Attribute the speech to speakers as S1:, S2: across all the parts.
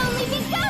S1: only begun!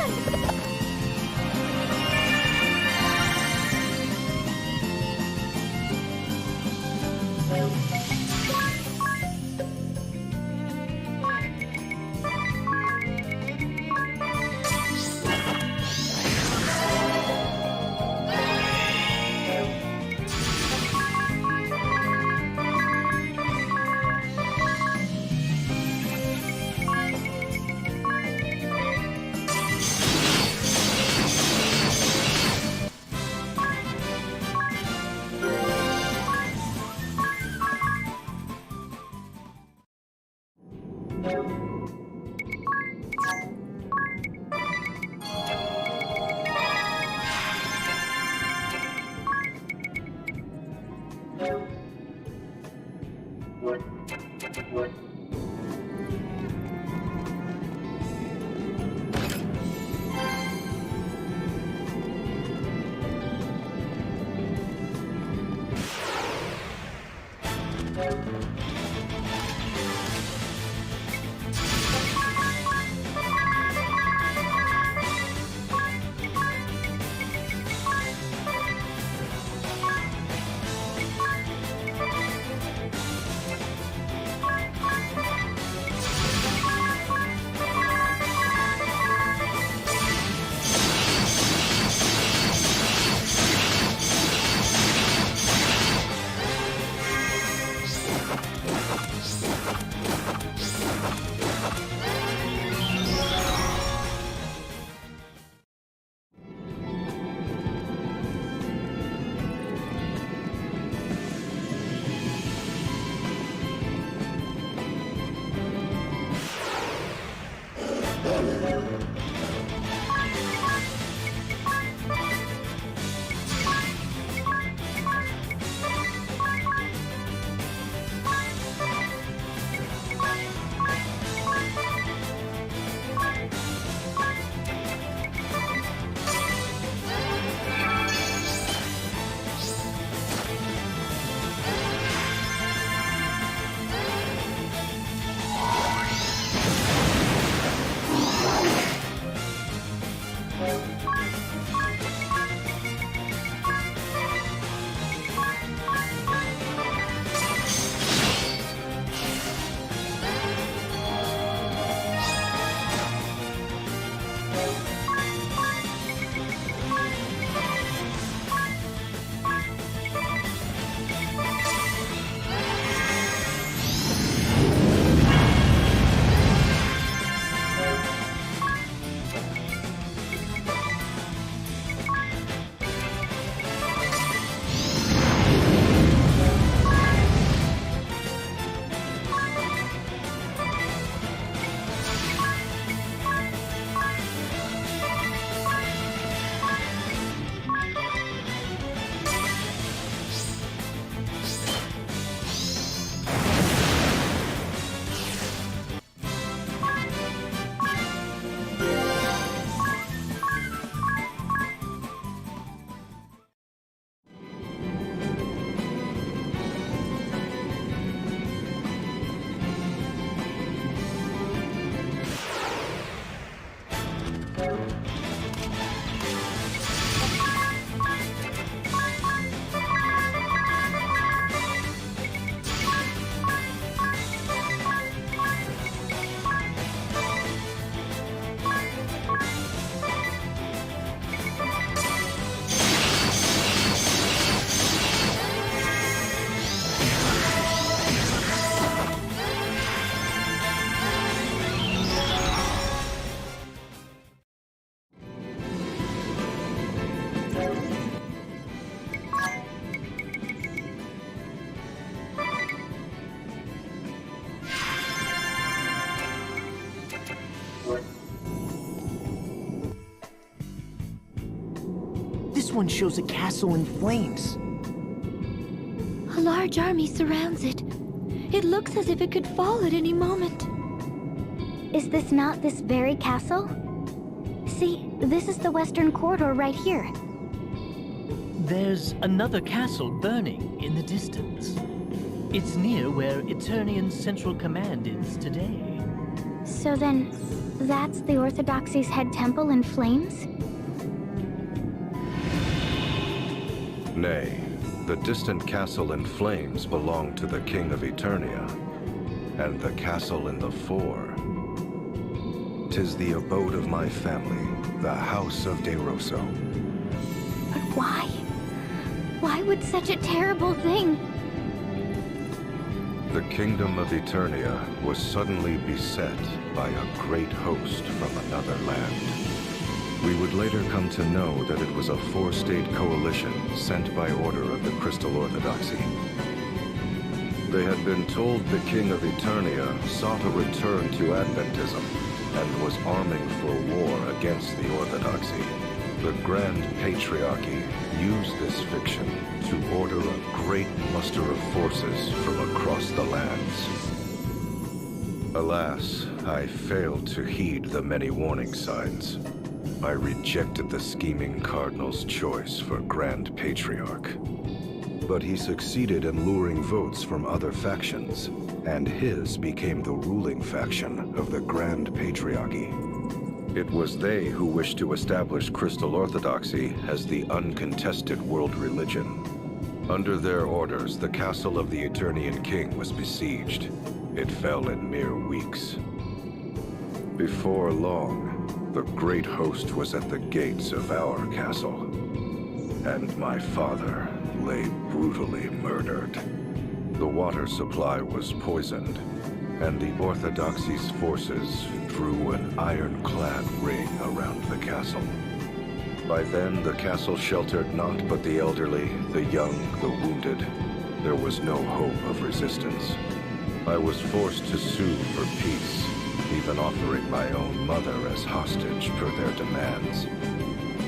S2: This one shows a castle in flames.
S1: A large army surrounds it. It looks as if it could fall at any moment. Is this not this very castle? See, this is the western corridor right here.
S3: There's another castle burning in the distance. It's near where Eternian's central command is today.
S1: So then, That's the Orthodoxy's head temple in flames?
S4: Nay, the distant castle in flames belonged to the King of Eternia, and the castle in the fore. 'Tis the abode of my family, the House of DeRosso.
S1: But why? Why would such a terrible thing?
S4: The kingdom of Eternia was suddenly beset by a great host from another land. We would later come to know that it was a four-state coalition sent by order of the Crystal Orthodoxy. They had been told the King of Eternia sought a return to Adventism and was arming for war against the Orthodoxy. The Grand Patriarchy used this fiction to order a great muster of forces from across the lands. Alas, I failed to heed the many warning signs. I rejected the scheming Cardinal's choice for Grand Patriarch. But he succeeded in luring votes from other factions, and his became the ruling faction of the Grand Patriarchy. It was they who wished to establish Crystal Orthodoxy as the uncontested world religion. Under their orders, the castle of the Eternian King was besieged. It fell in mere weeks. Before long, the great host was at the gates of our castle, and my father lay brutally murdered. The water supply was poisoned, and the Orthodoxy's forces drew an ironclad ring around the castle. By then, the castle sheltered none but the elderly, the young, the wounded. There was no hope of resistance. I was forced to sue for peace, even offering my own mother as hostage per their demands.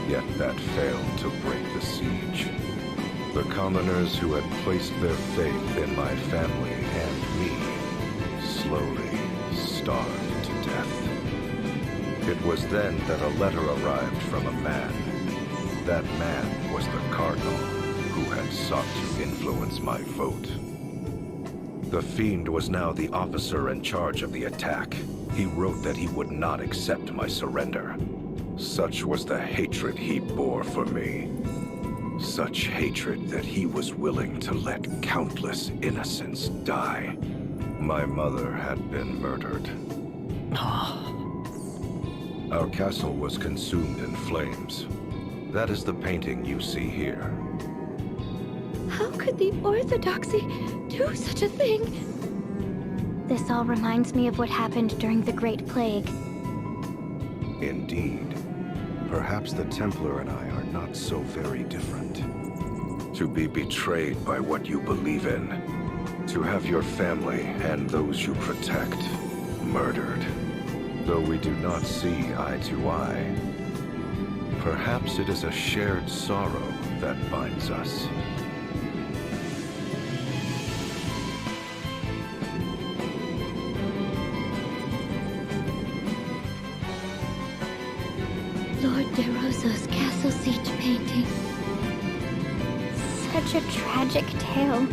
S4: Yet that failed to break the siege. The commoners who had placed their faith in my family and me slowly starved to death. It was then that a letter arrived from a man. That man was the Cardinal, who had sought to influence my vote. The Fiend was now the officer in charge of the attack. He wrote that he would not accept my surrender. Such was the hatred he bore for me. Such hatred that he was willing to let countless innocents die. My mother had been murdered. Our castle was consumed in flames. That is the painting you see here.
S1: How could the Orthodoxy do such a thing? This all reminds me of what happened during the Great Plague.
S4: Indeed. Perhaps the Templar and I are not so very different. To be betrayed by what you believe in. To have your family and those you protect murdered. Though we do not see eye to eye, perhaps it is a shared sorrow that binds us.
S1: Lord DeRosso's castle siege painting. Such a tragic tale.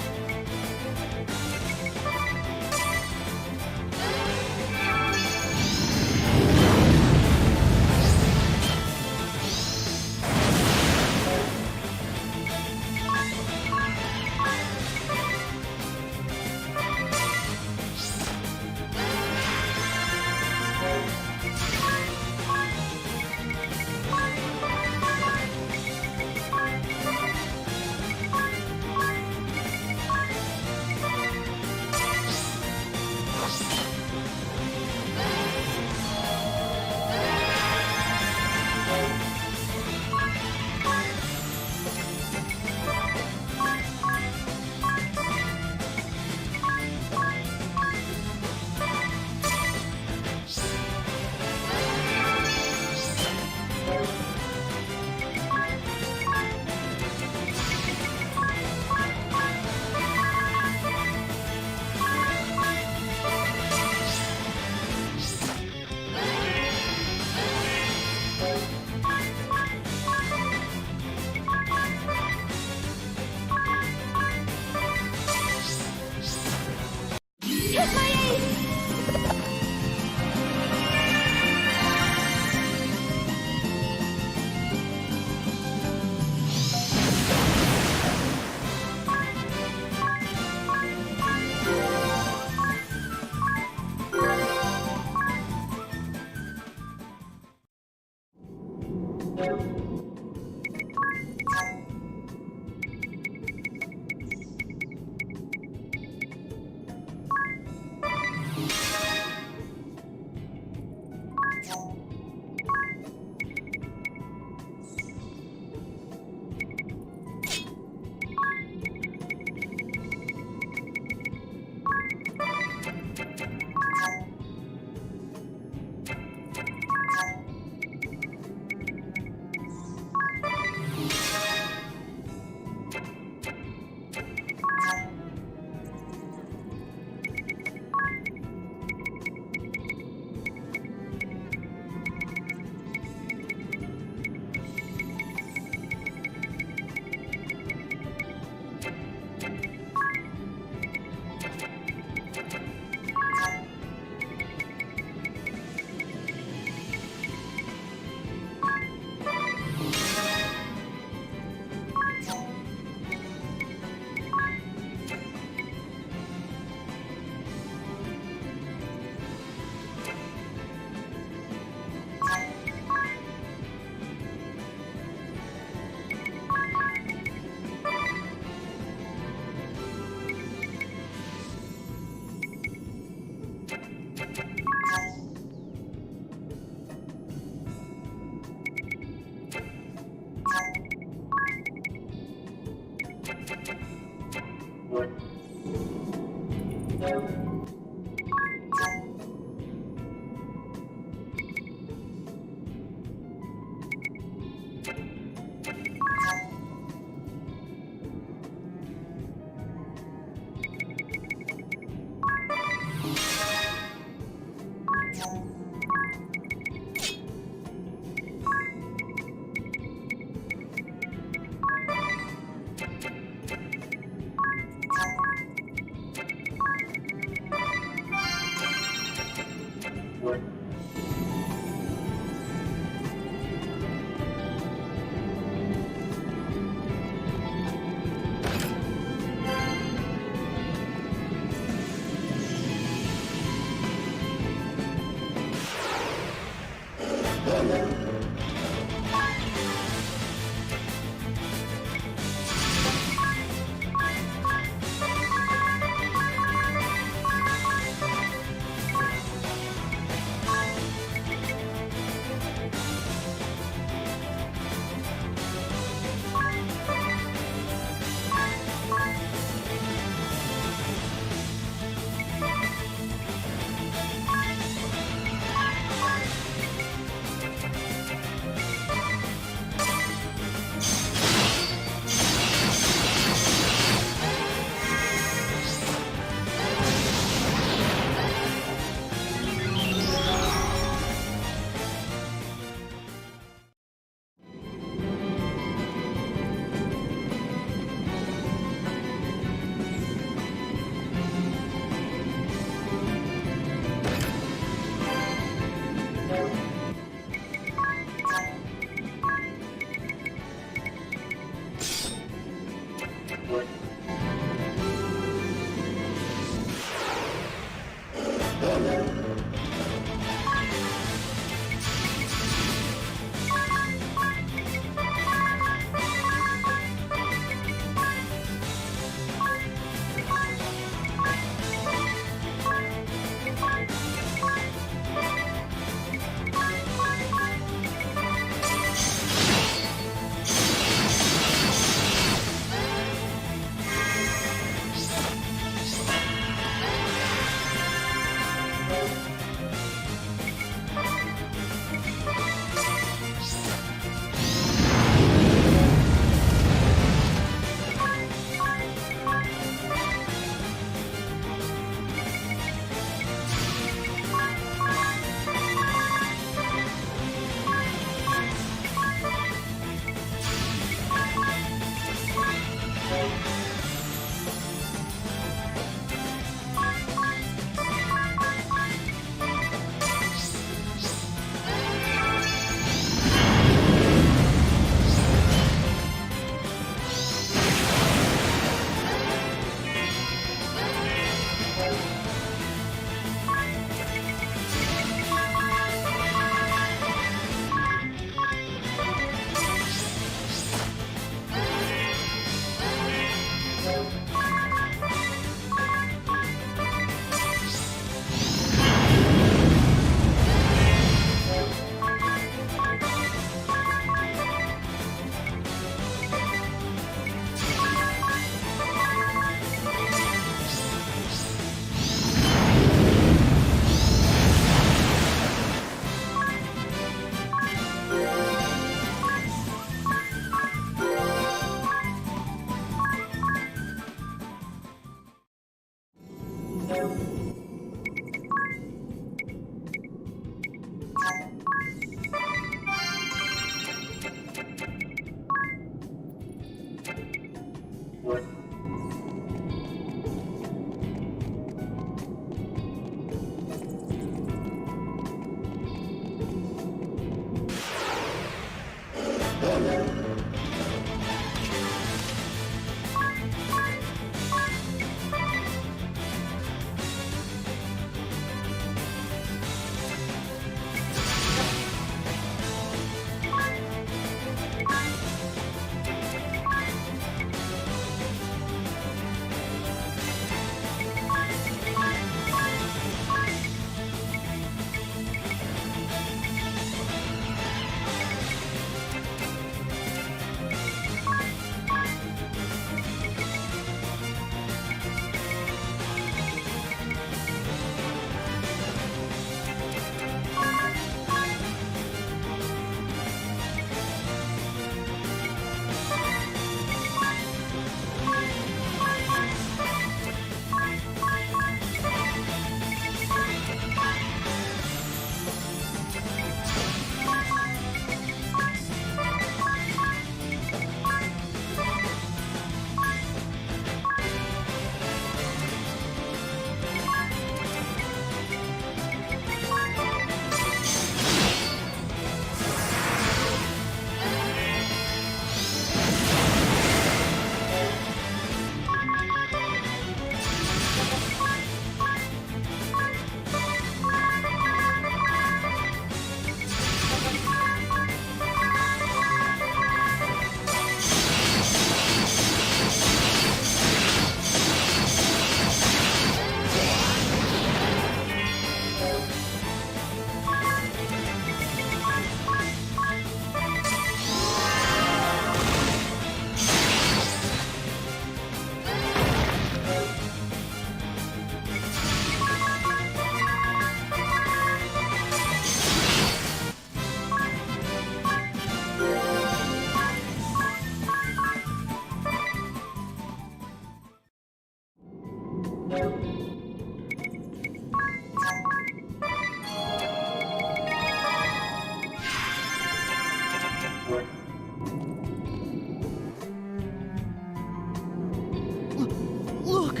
S2: Look!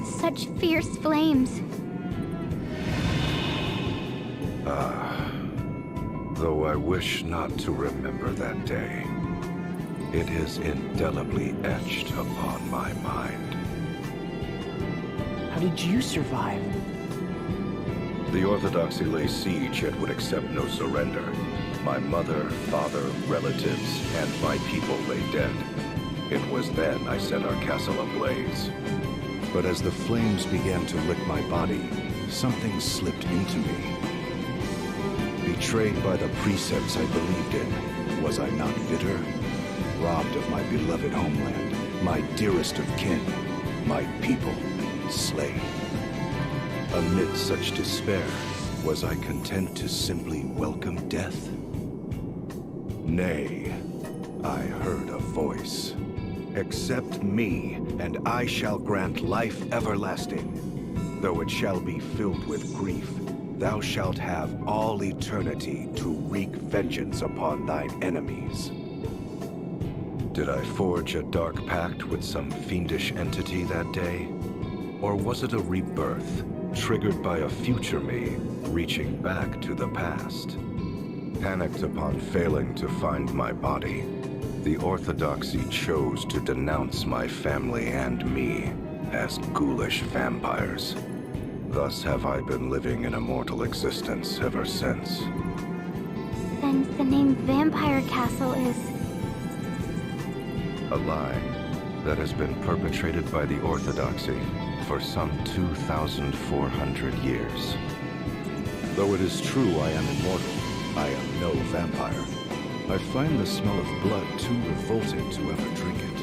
S1: Such fierce flames.
S4: Though I wish not to remember that day, it is indelibly etched upon my mind.
S2: How did you survive?
S4: The Orthodoxy lay siege and would accept no surrender. My mother, father, relatives, and my people lay dead. It was then I set our castle ablaze. But as the flames began to lick my body, something slipped into me. Betrayed by the precepts I believed in, was I not bitter? Robbed of my beloved homeland, my dearest of kin, my people slain. Amid such despair, was I content to simply welcome death? Nay, I heard a voice. Accept me, and I shall grant life everlasting. Though it shall be filled with grief, thou shalt have all eternity to wreak vengeance upon thine enemies. Did I forge a dark pact with some fiendish entity that day? Or was it a rebirth, triggered by a future me, reaching back to the past? Panicked upon failing to find my body, the Orthodoxy chose to denounce my family and me as ghoulish vampires. Thus have I been living an immortal existence ever since.
S1: Then the name Vampire Castle is...
S4: A lie that has been perpetrated by the Orthodoxy for some 2,400 years. Though it is true I am immortal, I am no vampire. I find the smell of blood too revolting to ever drink it.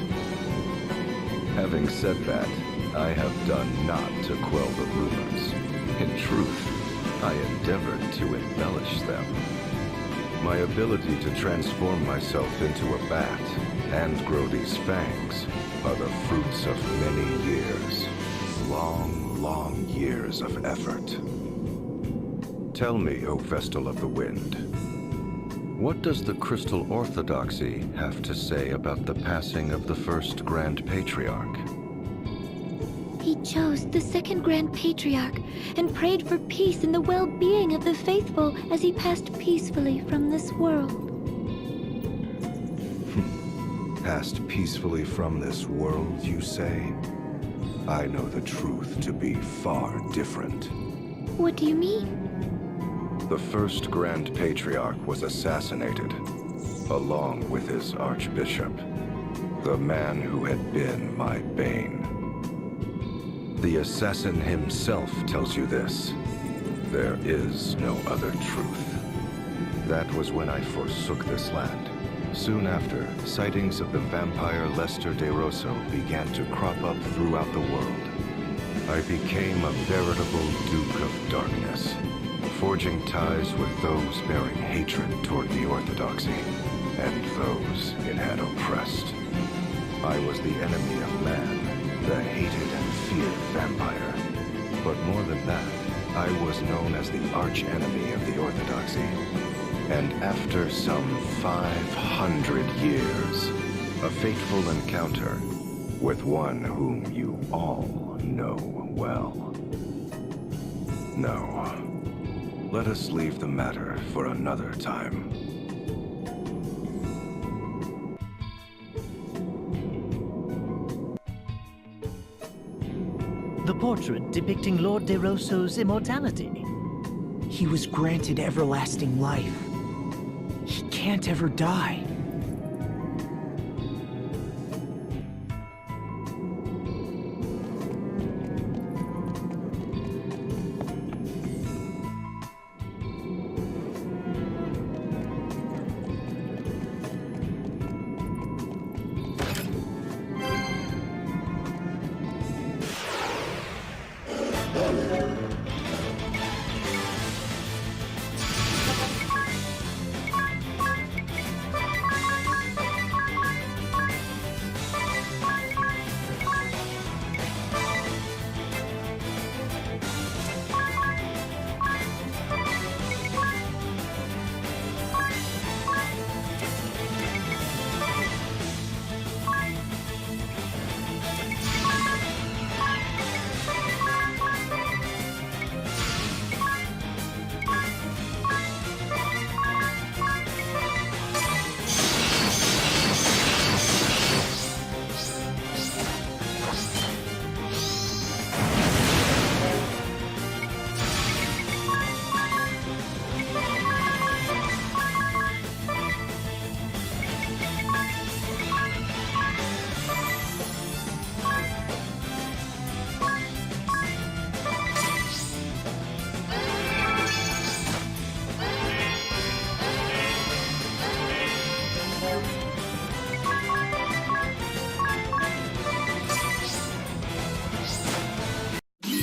S4: Having said that, I have done not to quell the rumors. In truth, I endeavored to embellish them. My ability to transform myself into a bat and grow these fangs are the fruits of many years. Long, long years of effort. Tell me, O Vestal of the Wind, what does the Crystal Orthodoxy have to say about the passing of the first Grand Patriarch?
S1: He chose the second Grand Patriarch and prayed for peace and the well-being of the faithful as he passed peacefully from this world.
S4: Passed peacefully from this world, you say? I know the truth to be far different.
S1: What do you mean?
S4: The first Grand Patriarch was assassinated, along with his Archbishop, the man who had been my bane. The assassin himself tells you this. There is no other truth. That was when I forsook this land. Soon after, sightings of the vampire Lester DeRosso began to crop up throughout the world. I became a veritable Duke of Darkness, forging ties with those bearing hatred toward the Orthodoxy, and those it had oppressed. I was the enemy of man, the hated and feared vampire. But more than that, I was known as the arch-enemy of the Orthodoxy. And after some 500 years, a fateful encounter with one whom you all know well. No. Let us leave the matter for another time.
S3: The portrait depicting Lord DeRosso's immortality.
S2: He was granted everlasting life. He can't ever die.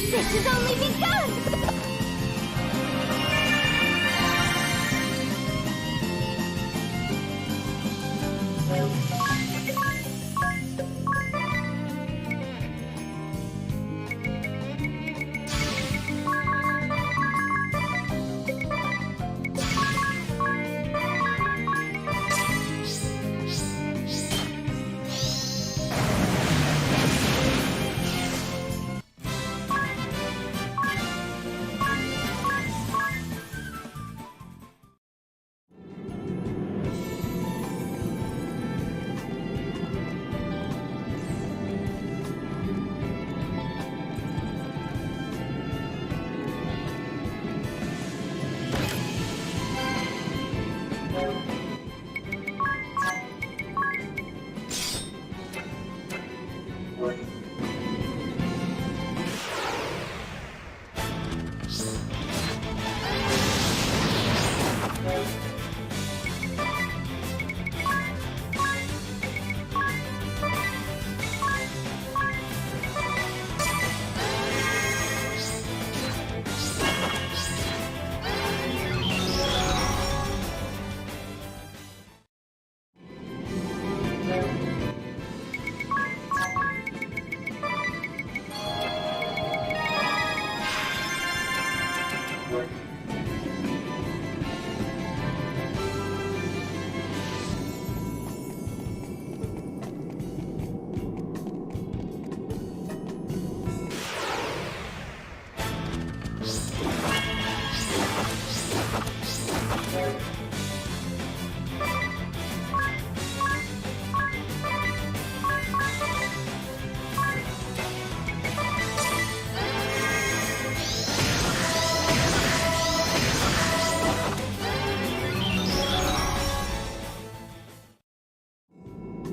S1: This has only begun!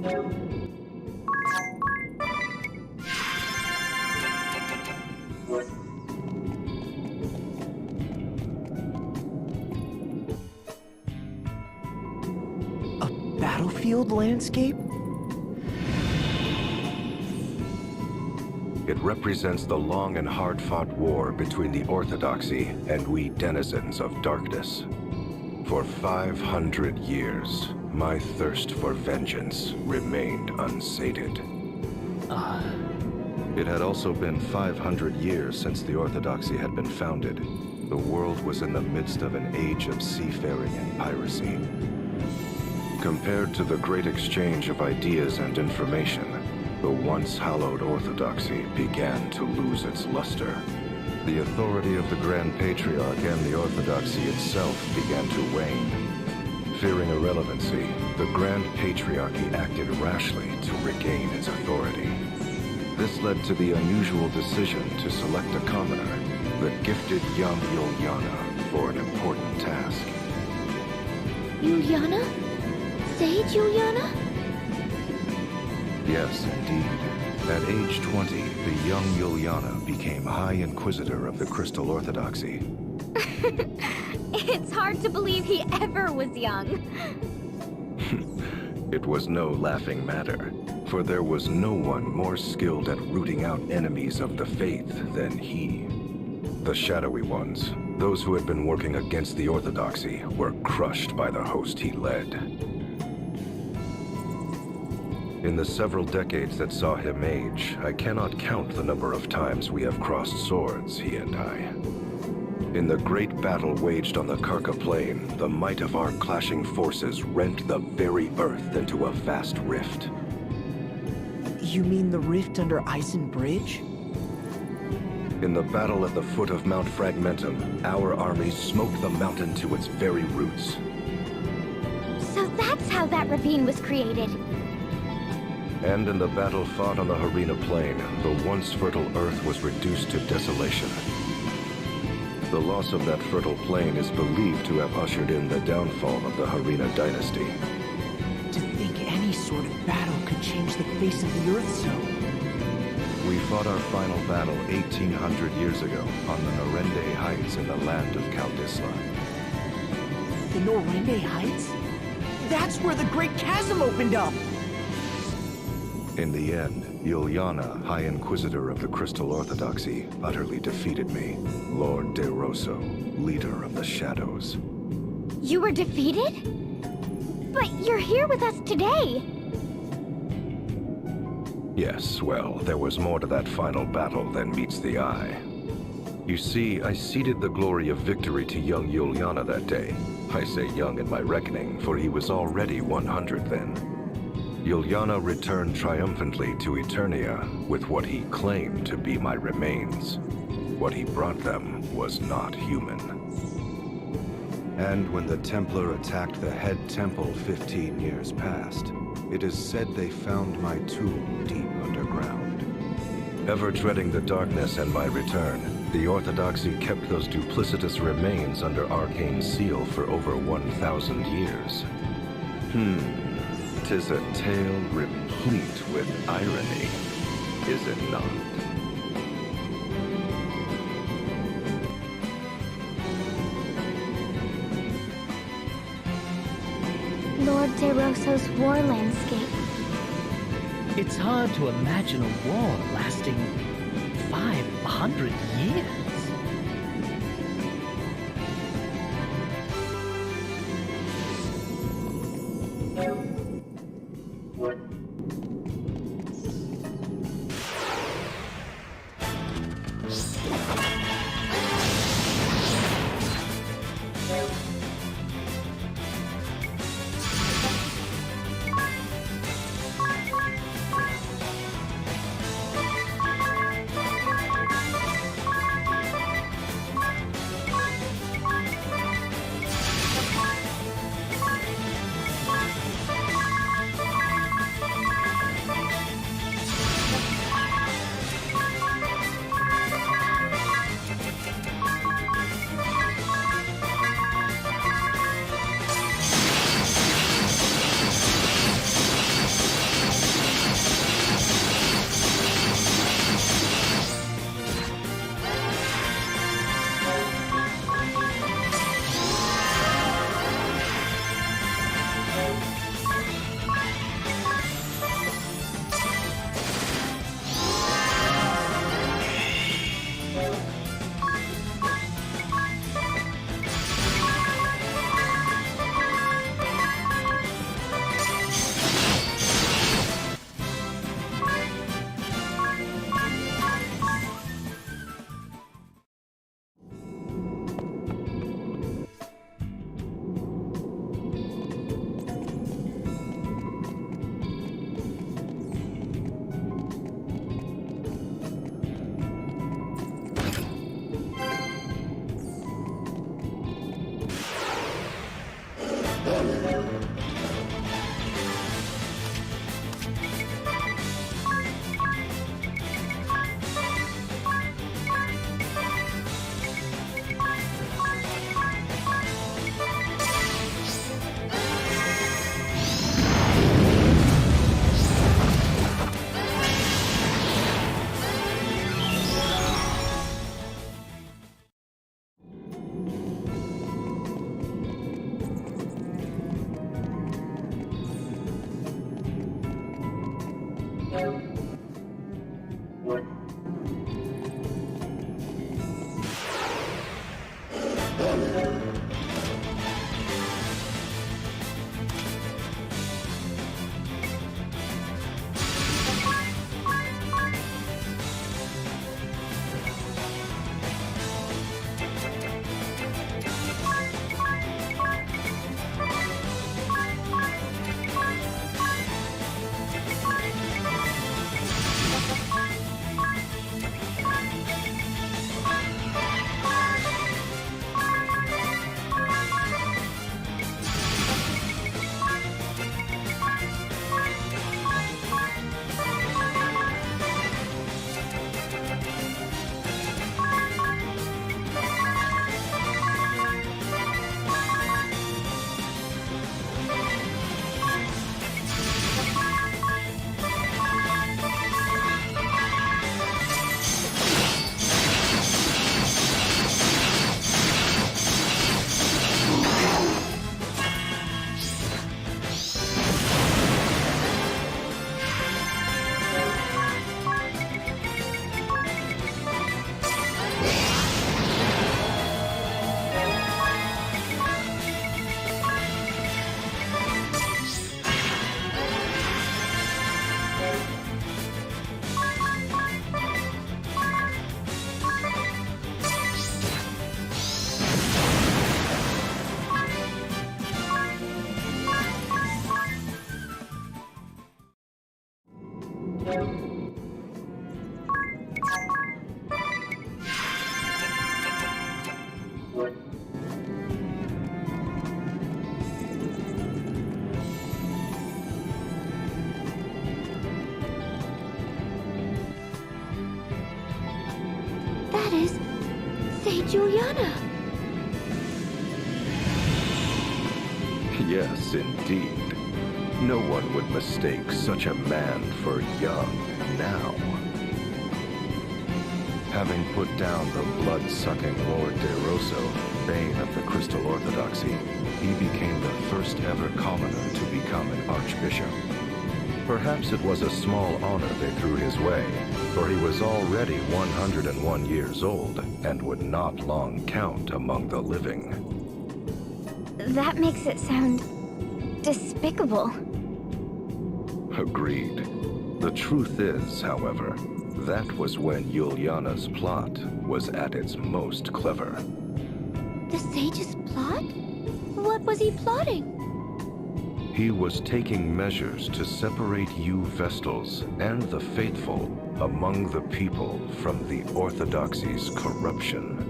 S2: A battlefield landscape?
S4: It represents the long and hard-fought war between the Orthodoxy and we denizens of darkness. For 500 years, my thirst for vengeance remained unsated. It had also been 500 years since the Orthodoxy had been founded. The world was in the midst of an age of seafaring and piracy. Compared to the great exchange of ideas and information, the once hallowed Orthodoxy began to lose its luster. The authority of the Grand Patriarch and the Orthodoxy itself began to wane. Fearing irrelevancy, the Grand Patriarchy acted rashly to regain its authority. This led to the unusual decision to select a commoner, the gifted young Juliana, for an important task.
S1: Juliana? Sage Juliana?
S4: Yes, indeed. At age 20, the young Juliana became High Inquisitor of the Crystal Orthodoxy.
S1: It's hard to believe he ever was young.
S4: It was no laughing matter, for there was no one more skilled at rooting out enemies of the faith than he. The shadowy ones, those who had been working against the Orthodoxy, were crushed by the host he led. In the several decades that saw him age, I cannot count the number of times we have crossed swords, he and I. In the great battle waged on the Karka Plain, the might of our clashing forces rent the very earth into a vast rift.
S2: You mean the rift under Isen Bridge?
S4: In the battle at the foot of Mount Fragmentum, our armies smoked the mountain to its very roots.
S1: So that's how that ravine was created.
S4: And in the battle fought on the Harina Plain, the once fertile earth was reduced to desolation. The loss of that fertile plain is believed to have ushered in the downfall of the Harina dynasty.
S2: To think any sort of battle could change the face of the earth so.
S4: We fought our final battle 1,800 years ago on the Norende Heights in the land of Kaldisla.
S2: The Norende Heights? That's where the Great Chasm opened up!
S4: In the end, Juliana, High Inquisitor of the Crystal Orthodoxy, utterly defeated me, Lord DeRosso, leader of the Shadows.
S1: You were defeated? But you're here with us today!
S4: Yes, well, there was more to that final battle than meets the eye. You see, I ceded the glory of victory to young Juliana that day. I say young in my reckoning, for he was already 100 then. Juliana returned triumphantly to Eternia with what he claimed to be my remains. What he brought them was not human. And when the Templar attacked the head temple 15 years past, it is said they found my tomb deep underground. Ever dreading the darkness and my return, the Orthodoxy kept those duplicitous remains under arcane seal for over 1,000 years. 'Tis a tale replete with irony, is it not?
S1: Lord DeRosso's war landscape.
S3: It's hard to imagine a war lasting 500 years.
S1: That is Sage Juliana.
S4: Yes, indeed. No one would mistake such a man for young now. Having put down the blood-sucking Lord DeRosso, bane of the Crystal Orthodoxy, he became the first ever commoner to become an archbishop. Perhaps it was a small honor they threw his way, for he was already 101 years old and would not long count among the living.
S1: That makes it sound despicable.
S4: Agreed. The truth is, however, that was when Juliana's plot was at its most clever.
S1: The sage's plot? What was he plotting?
S4: He was taking measures to separate you Vestals and the faithful among the people from the Orthodoxy's corruption.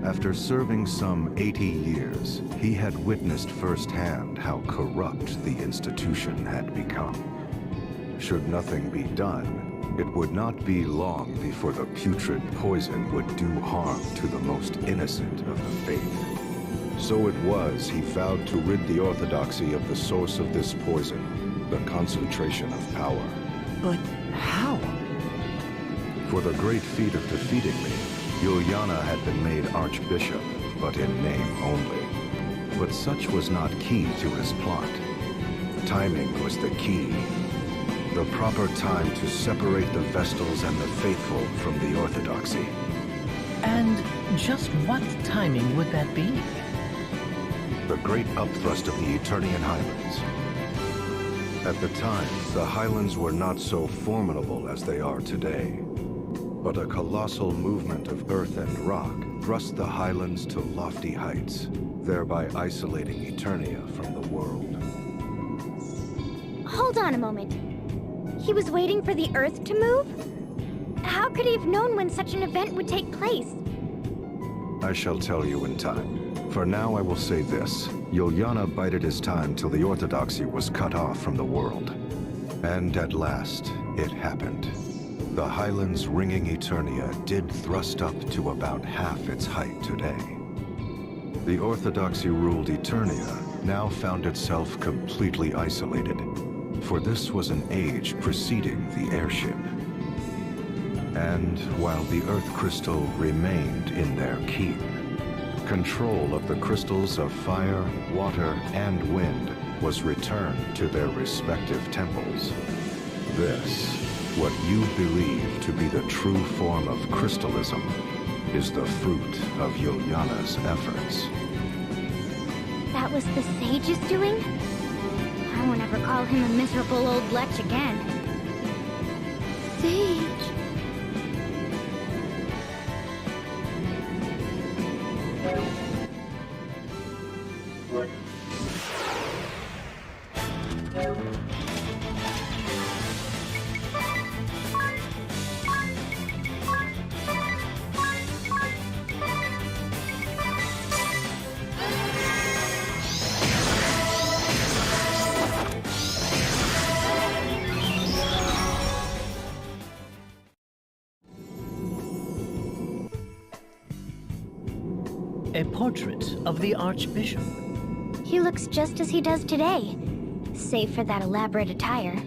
S4: After serving some 80 years, he had witnessed firsthand how corrupt the institution had become. Should nothing be done, it would not be long before the putrid poison would do harm to the most innocent of the faith. So it was he vowed to rid the Orthodoxy of the source of this poison, the concentration of power.
S2: But how?
S4: For the great feat of defeating me, Juliana had been made archbishop, but in name only. But such was not key to his plot. Timing was the key. The proper time to separate the Vestals and the faithful from the Orthodoxy.
S3: And just what timing would that be?
S4: The great upthrust of the Eternian Highlands. At the time, the Highlands were not so formidable as they are today. But a colossal movement of earth and rock thrust the Highlands to lofty heights, thereby isolating Eternia from the world.
S1: Hold on a moment. He was waiting for the Earth to move? How could he have known when such an event would take place?
S4: I shall tell you in time. For now I will say this. Juliana bided his time till the Orthodoxy was cut off from the world. And at last, it happened. The Highlands ringing Eternia did thrust up to about half its height today. The Orthodoxy-ruled Eternia now found itself completely isolated, for this was an age preceding the airship. And while the Earth Crystal remained in their keep, control of the crystals of fire, water, and wind was returned to their respective temples. This, what you believe to be the true form of crystalism, is the fruit of Juliana's efforts.
S1: That was the sage's doing? I won't ever call him a miserable old lech again. Sage.
S3: A portrait of the Archbishop.
S1: He looks just as he does today, save for that elaborate attire.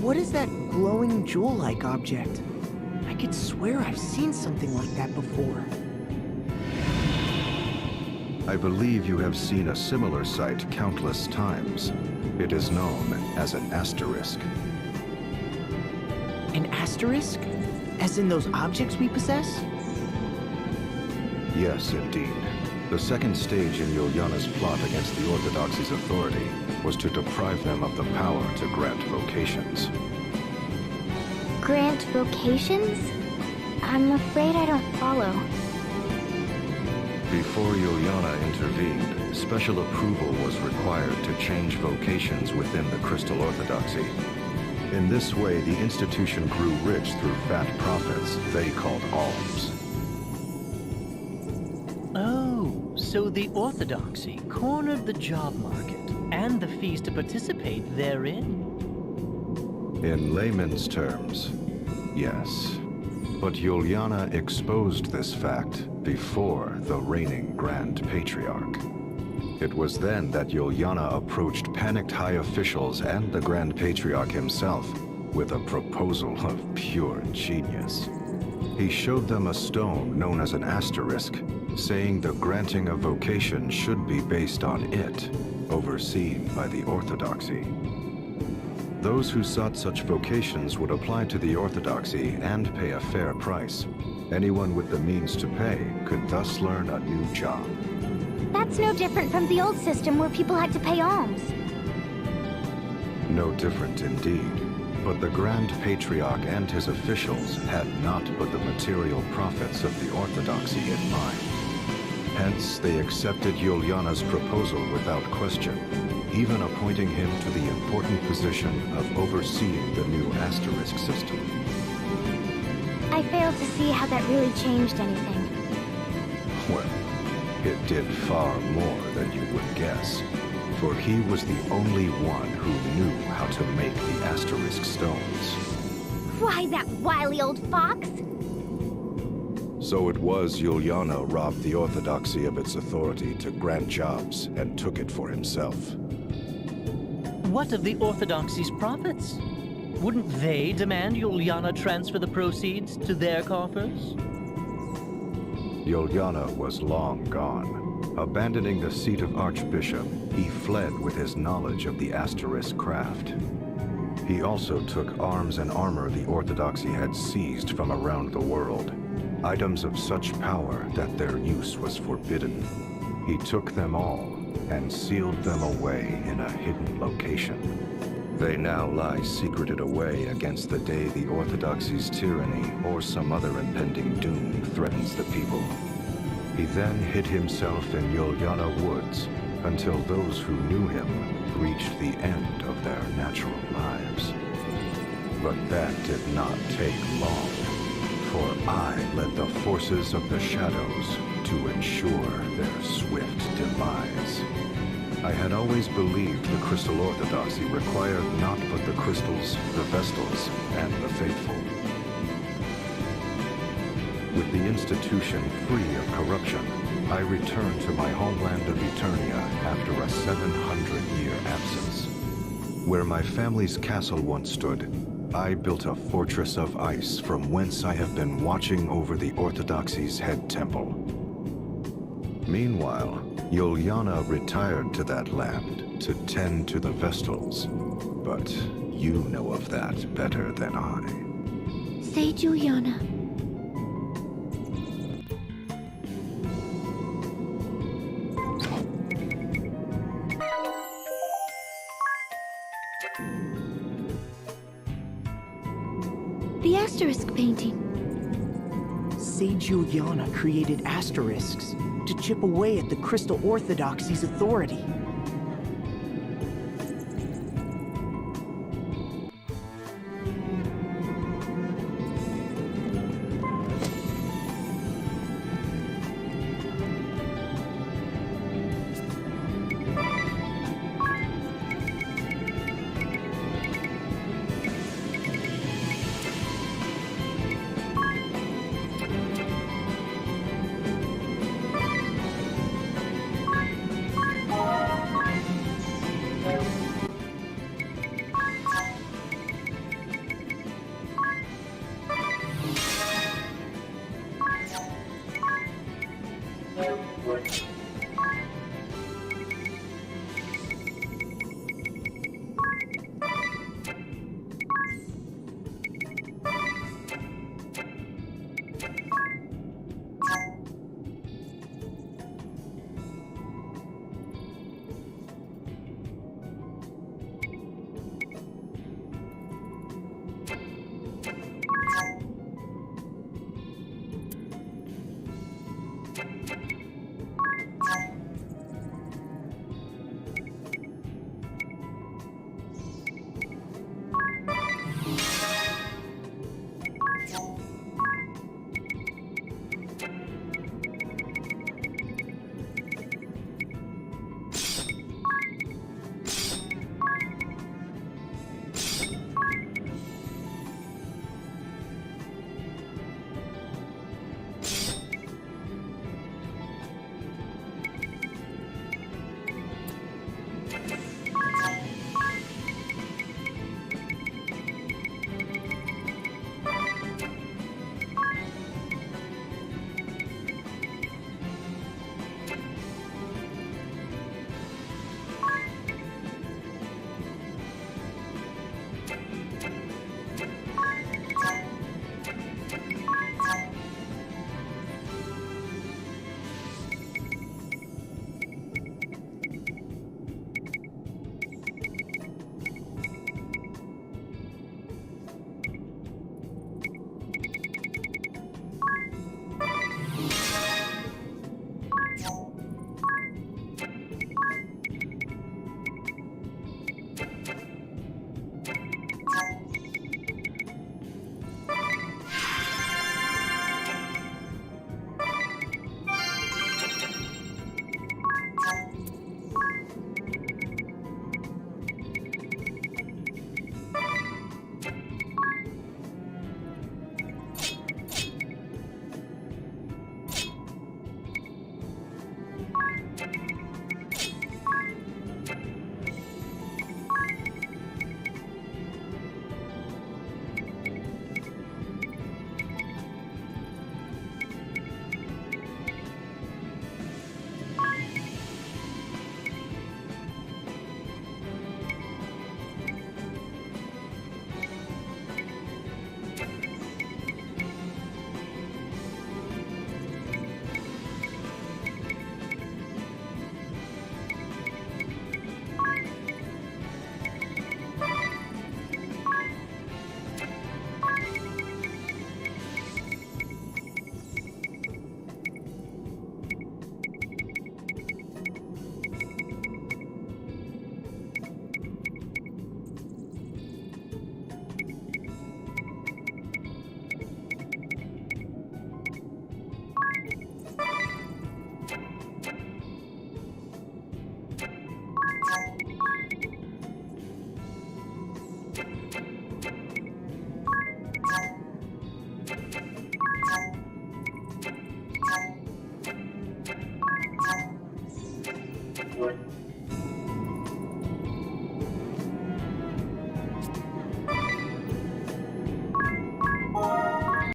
S2: what is that glowing jewel-like object? I could swear I've seen something like that before.
S4: I believe you have seen a similar sight countless times. It is known as an asterisk.
S2: An asterisk? As in those objects we possess?
S4: Yes, indeed. The second stage in Yuliana's plot against the Orthodoxy's authority was to deprive them of the power to grant vocations.
S1: Grant vocations? I'm afraid I don't follow.
S4: Before Yuliana intervened, special approval was required to change vocations within the Crystal Orthodoxy. In this way, the institution grew rich through fat profits they called alms.
S3: Oh, so the Orthodoxy cornered the job market and the fees to participate therein.
S4: In layman's terms, yes. But Yuliana exposed this fact before the reigning Grand Patriarch. It was then that Yuliana approached panicked high officials and the Grand Patriarch himself with a proposal of pure genius. He showed them a stone known as an asterisk, saying the granting of vocation should be based on it, overseen by the Orthodoxy. Those who sought such vocations would apply to the Orthodoxy and pay a fair price. Anyone with the means to pay could thus learn a new job.
S1: That's no different from the old system where people had to pay alms.
S4: No different indeed. But the Grand Patriarch and his officials had not put the material profits of the Orthodoxy in mind. Hence, they accepted Yuliana's proposal without question, even appointing him to the important position of overseeing the new asterisk system.
S1: I fail to see how that really changed anything.
S4: Well, it did far more than you would guess, for he was the only one who knew how to make the asterisk stones.
S1: Why, that wily old fox?
S4: So it was Yuliana robbed the Orthodoxy of its authority to grant jobs and took it for himself.
S3: What of the Orthodoxy's profits? Wouldn't they demand Yuliana transfer the proceeds to their coffers?
S4: Yuliana was long gone. Abandoning the seat of Archbishop, he fled with his knowledge of the asterisk craft. He also took arms and armor the Orthodoxy had seized from around the world, items of such power that their use was forbidden. He took them all and sealed them away in a hidden location. They now lie secreted away against the day the Orthodoxy's tyranny or some other impending doom threatens the people. He then hid himself in Yuliana Woods until those who knew him reached the end of their natural lives. But that did not take long, for I led the forces of the shadows to ensure their swift demise. I had always believed the Crystal Orthodoxy required not but the crystals, the vestals, and the faithful. With the institution free of corruption, I returned to my homeland of Eternia after a 700-year absence. Where my family's castle once stood, I built a fortress of ice from whence I have been watching over the Orthodoxy's head temple. Meanwhile, Yuliana retired to that land to tend to the Vestals, but you know of that better than I.
S1: Say, Juliana. The asterisk painting.
S2: Sage Juliana created asterisks to chip away at the Crystal Orthodoxy's authority.